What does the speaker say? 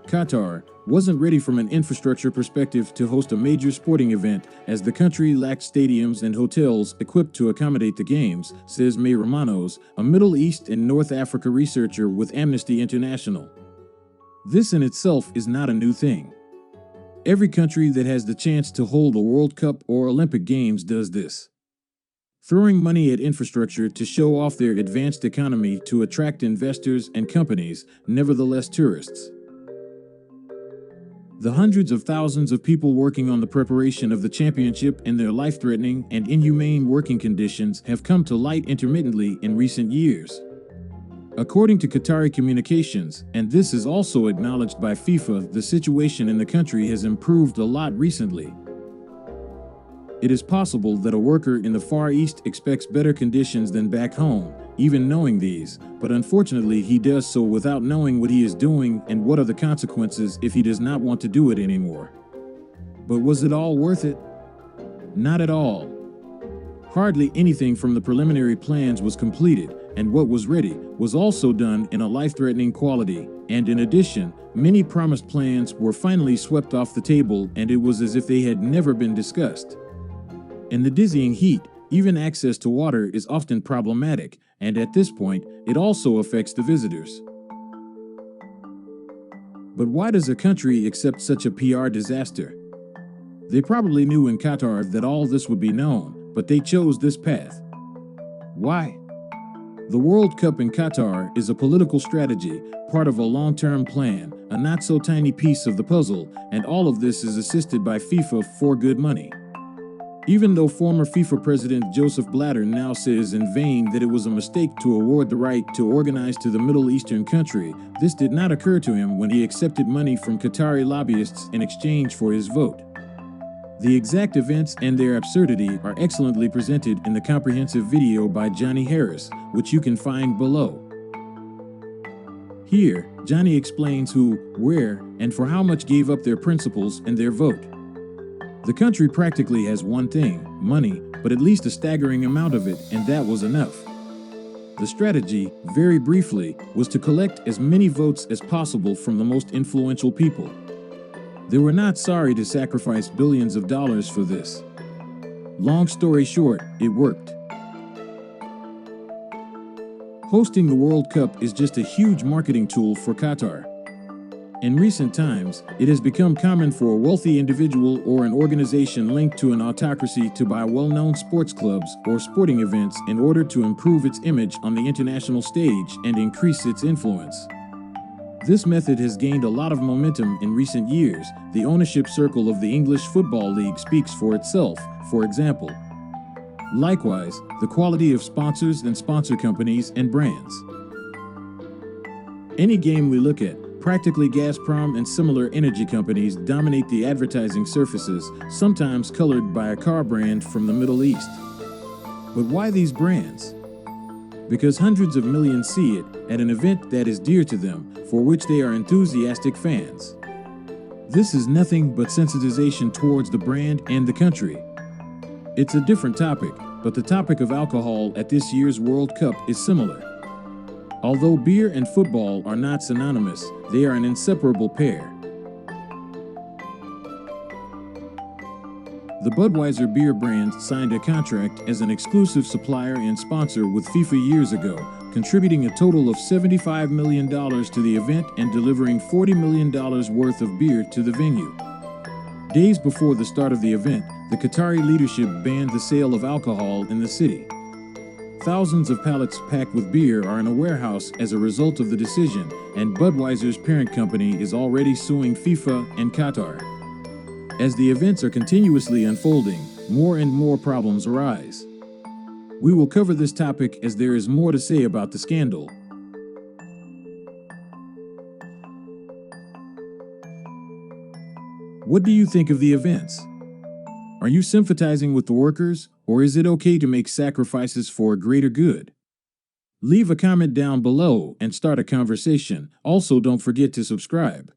Qatar wasn't ready from an infrastructure perspective to host a major sporting event, as the country lacked stadiums and hotels equipped to accommodate the games, says May Romanos, a Middle East and North Africa researcher with Amnesty International. This in itself is not a new thing. Every country that has the chance to hold a World Cup or Olympic Games does this, throwing money at infrastructure to show off their advanced economy to attract investors and companies, nevertheless tourists. The hundreds of thousands of people working on the preparation of the championship and their life-threatening and inhumane working conditions have come to light intermittently in recent years. According to Qatari communications, and this is also acknowledged by FIFA, the situation in the country has improved a lot recently. It is possible that a worker in the Far East expects better conditions than back home, even knowing these, but unfortunately he does so without knowing what he is doing and what are the consequences if he does not want to do it anymore. But was it all worth it? Not at all. Hardly anything from the preliminary plans was completed, and what was ready was also done in a life-threatening quality, and in addition, many promised plans were finally swept off the table, and it was as if they had never been discussed. In the dizzying heat, even access to water is often problematic, and at this point, it also affects the visitors. But why does a country accept such a PR disaster? They probably knew in Qatar that all this would be known, but they chose this path. Why? The World Cup in Qatar is a political strategy, part of a long-term plan, a not-so-tiny piece of the puzzle, and all of this is assisted by FIFA for good money. Even though former FIFA President Joseph Blatter now says in vain that it was a mistake to award the right to organize to the Middle Eastern country, this did not occur to him when he accepted money from Qatari lobbyists in exchange for his vote. The exact events and their absurdity are excellently presented in the comprehensive video by Johnny Harris, which you can find below. Here, Johnny explains who, where, and for how much gave up their principles and their vote. The country practically has one thing, money, but at least a staggering amount of it, and that was enough. The strategy, very briefly, was to collect as many votes as possible from the most influential people. They were not sorry to sacrifice billions of dollars for this. Long story short, it worked. Hosting the World Cup is just a huge marketing tool for Qatar. In recent times, it has become common for a wealthy individual or an organization linked to an autocracy to buy well-known sports clubs or sporting events in order to improve its image on the international stage and increase its influence. This method has gained a lot of momentum in recent years. The ownership circle of the English Football League speaks for itself, for example. Likewise, the quality of sponsors and sponsor companies and brands. Any game we look at, practically Gazprom and similar energy companies dominate the advertising surfaces, sometimes colored by a car brand from the Middle East. But why these brands? Because hundreds of millions see it at an event that is dear to them, for which they are enthusiastic fans. This is nothing but sensitization towards the brand and the country. It's a different topic, but the topic of alcohol at this year's World Cup is similar. Although beer and football are not synonymous, they are an inseparable pair. The Budweiser beer brand signed a contract as an exclusive supplier and sponsor with FIFA years ago, contributing a total of $75 million to the event and delivering $40 million worth of beer to the venue. Days before the start of the event, the Qatari leadership banned the sale of alcohol in the city. Thousands of pallets packed with beer are in a warehouse as a result of the decision, and Budweiser's parent company is already suing FIFA and Qatar. As the events are continuously unfolding, more and more problems arise. We will cover this topic as there is more to say about the scandal. What do you think of the events? Are you sympathizing with the workers, or is it okay to make sacrifices for a greater good? Leave a comment down below and start a conversation. Also, don't forget to subscribe.